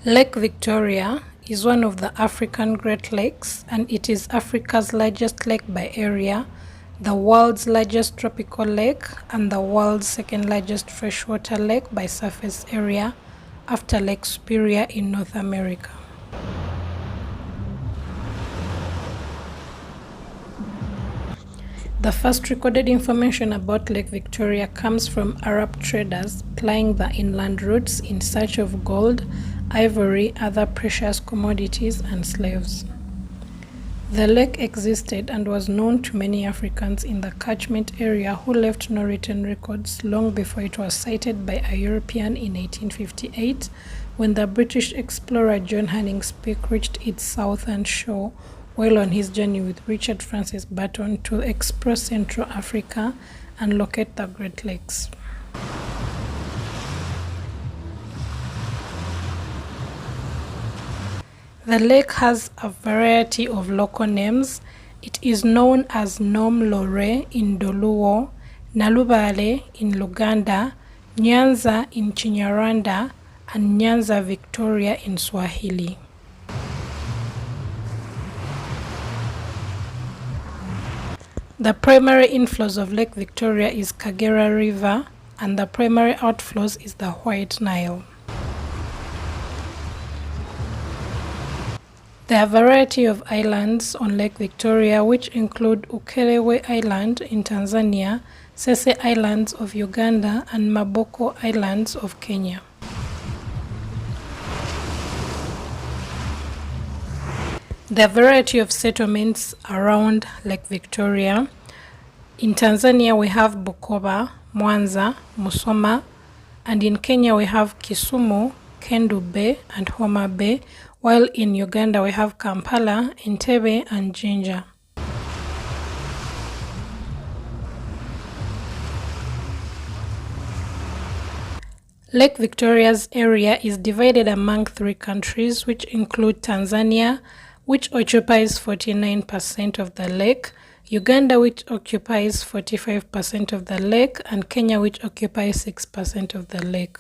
Lake Victoria is one of the African Great Lakes, and it is Africa's largest lake by area, the world's largest tropical lake, and the world's second largest freshwater lake by surface area after Lake Superior in North America. The first recorded information about Lake Victoria comes from Arab traders plying the inland routes in search of gold, ivory, other precious commodities, and slaves. The lake existed and was known to many Africans in the catchment area who left no written records long before it was sighted by a European in 1858 when the British explorer John Hanning's Peak reached its southern shore while on his journey with Richard Francis Burton to explore Central Africa and locate the Great Lakes. The lake has a variety of local names. It is known as Nom Lore in Doluo, Nalubale in Luganda, Nyanza in Kinyarwanda, and Nyanza Victoria in Swahili. The primary inflows of Lake Victoria is Kagera River, and the primary outflows is the White Nile. There are a variety of islands on Lake Victoria, which include Ukerewe Island in Tanzania, Kasese Islands of Uganda, and Maboko Islands of Kenya. There are a variety of settlements around Lake Victoria. In Tanzania, we have Bukoba, Mwanza, Musoma, and in Kenya, we have Kisumu, Kendu Bay, and Homa Bay, while in Uganda, we have Kampala, Entebbe, and Jinja. Lake Victoria's area is divided among 3 countries, which include Tanzania, which occupies 49% of the lake, Uganda, which occupies 45% of the lake, and Kenya, which occupies 6% of the lake.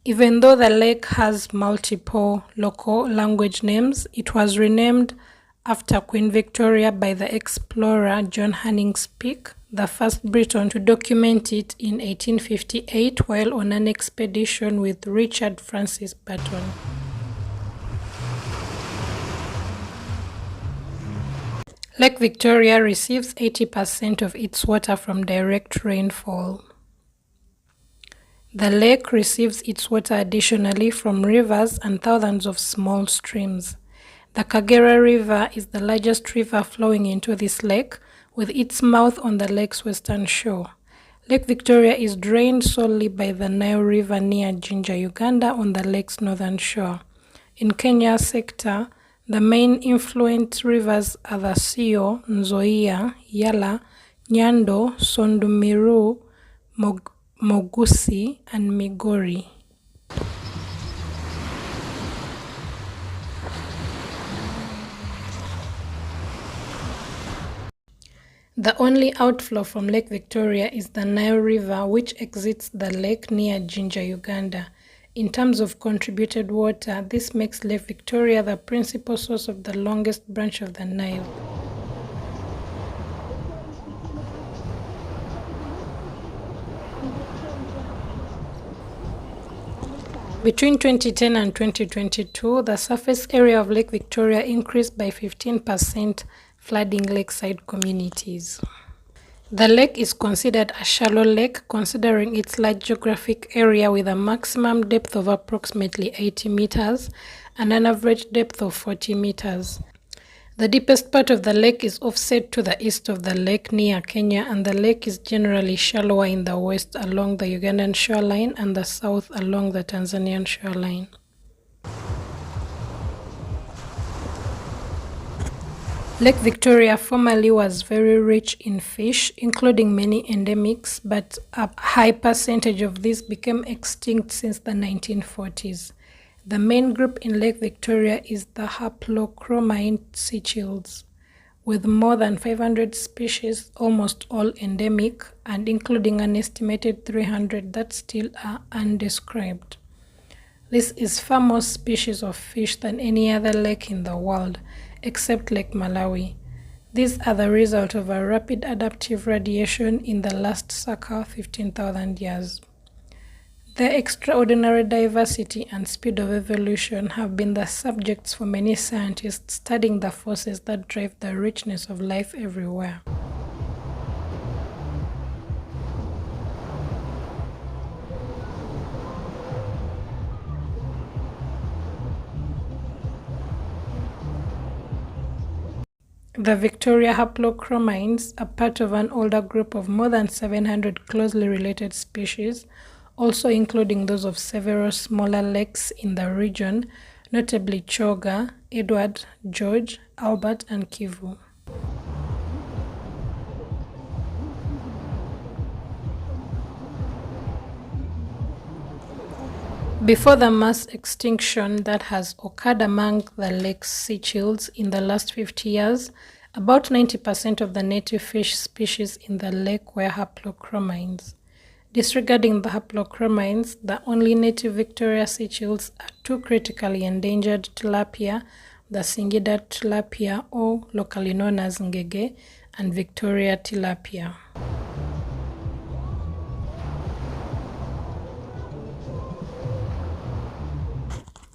Even though the lake has multiple local language names, it was renamed after Queen Victoria by the explorer John Hanning's Peak, the first Briton to document it in 1858 while on an expedition with Richard Francis Burton. Lake Victoria receives 80% of its water from direct rainfall. The lake receives its water additionally from rivers and thousands of small streams. The Kagera River is the largest river flowing into this lake, with its mouth on the lake's western shore. Lake Victoria is drained solely by the Nile River near Jinja Uganda on the lake's northern shore. In Kenya's sector, the main influent rivers are the Sio, Nzoia, Yala, Nyando, Sondumiru, Mogusi, and Migori. The only outflow from Lake Victoria is the Nile River, which exits the lake near Jinja Uganda. In terms of contributed water, this makes Lake Victoria the principal source of the longest branch of the Nile. Between 2010 and 2022, the surface area of Lake Victoria increased by 15%, flooding lakeside communities. The lake is considered a shallow lake considering its large geographic area with a maximum depth of approximately 80 meters and an average depth of 40 meters. The deepest part of the lake is offset to the east of the lake near Kenya, and the lake is generally shallower in the west along the Ugandan shoreline and the south along the Tanzanian shoreline. Lake Victoria formerly was very rich in fish, including many endemics, but a high percentage of these became extinct since the 1940s. The main group in Lake Victoria is the haplochromine Seachills. with more than 500 species, almost all endemic, and including an estimated 300 that still are undescribed. This is far more species of fish than any other lake in the world, except Lake Malawi. These are the result of a rapid adaptive radiation in the last circa 15,000 years. Their extraordinary diversity and speed of evolution have been the subjects for many scientists studying the forces that drive the richness of life everywhere. The Victoria haplochromines are part of an older group of more than 700 closely related species, also including those of several smaller lakes in the region, notably Choga, Edward, George, Albert, and Kivu. Before the mass extinction that has occurred among the lake's Seachills in the last 50 years, about 90% of the native fish species in the lake were haplochromines. Disregarding the haplochromines, the only native Victoria Seachills are two critically endangered tilapia, the Singida tilapia, or locally known as ngege, and Victoria tilapia.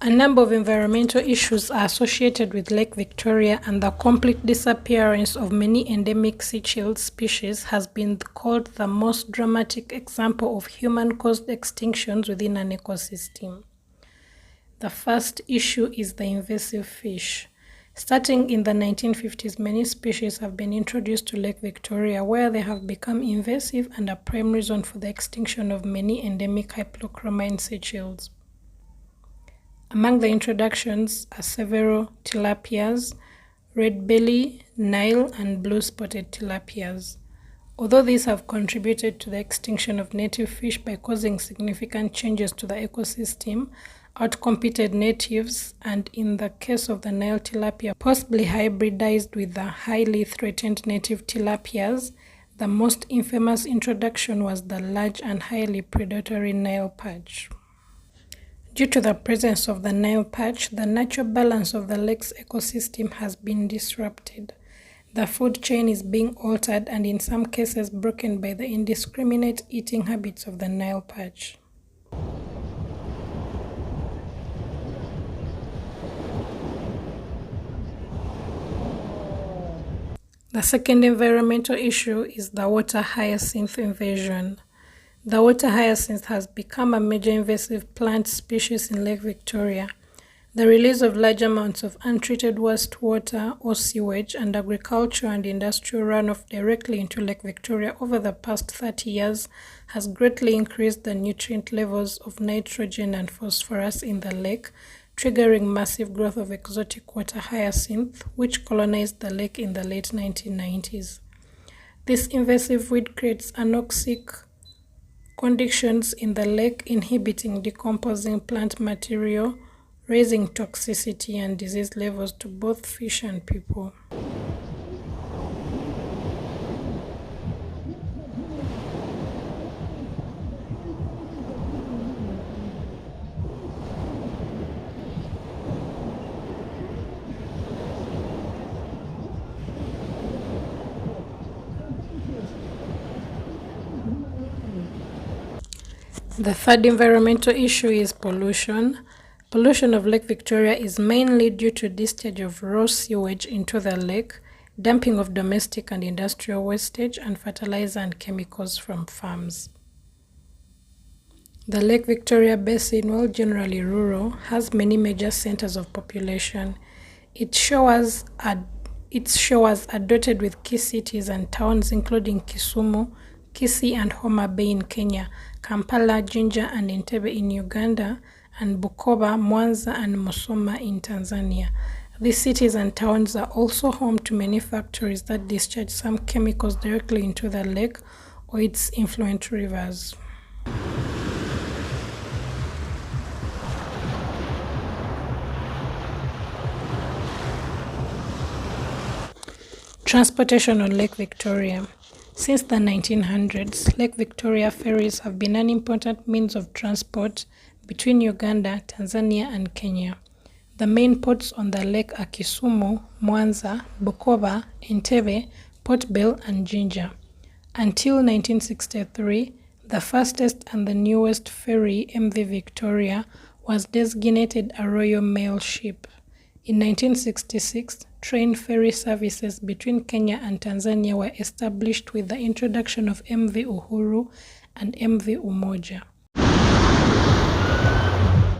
A number of environmental issues are associated with Lake Victoria, and the complete disappearance of many endemic Seachills species has been called the most dramatic example of human-caused extinctions within an ecosystem. The first issue is the invasive fish. Starting in the 1950s, many species have been introduced to Lake Victoria, where they have become invasive and a prime reason for the extinction of many endemic haplochromine Seachills. Among the introductions are several tilapias, red belly, Nile, and blue-spotted tilapias. Although these have contributed to the extinction of native fish by causing significant changes to the ecosystem, outcompeted natives, and in the case of the Nile tilapia, possibly hybridized with the highly threatened native tilapias, the most infamous introduction was the large and highly predatory Nile perch. Due to the presence of the Nile perch, the natural balance of the lake's ecosystem has been disrupted. The food chain is being altered and in some cases broken by the indiscriminate eating habits of the Nile perch. The second environmental issue is the water hyacinth invasion. The water hyacinth has become a major invasive plant species in Lake Victoria. The release of large amounts of untreated wastewater or sewage and agricultural and industrial runoff directly into Lake Victoria over the past 30 years has greatly increased the nutrient levels of nitrogen and phosphorus in the lake, triggering massive growth of exotic water hyacinth, which colonized the lake in the late 1990s. This invasive weed creates anoxic conditions in the lake, inhibiting decomposing plant material, raising toxicity and disease levels to both fish and people. The third environmental issue is pollution. Pollution of Lake Victoria is mainly due to discharge of raw sewage into the lake, dumping of domestic and industrial wastage, and fertilizer and chemicals from farms. The Lake Victoria Basin, while generally rural, has many major centers of population. Its shores are dotted with key cities and towns including Kisumu, Kisii and Homa Bay in Kenya, Kampala, Jinja and Entebbe in Uganda, and Bukoba, Mwanza and Musoma in Tanzania. These cities and towns are also home to many factories that discharge some chemicals directly into the lake or its influent rivers. Transportation on Lake Victoria. Since the 1900s, Lake Victoria ferries have been an important means of transport between Uganda, Tanzania, and Kenya. The main ports on the lake are Kisumu, Mwanza, Bukoba, Entebbe, Port Bell, and Jinja. Until 1963, the fastest and the newest ferry, MV Victoria, was designated a Royal Mail ship. In 1966, train ferry services between Kenya and Tanzania were established with the introduction of MV Uhuru and MV Umoja.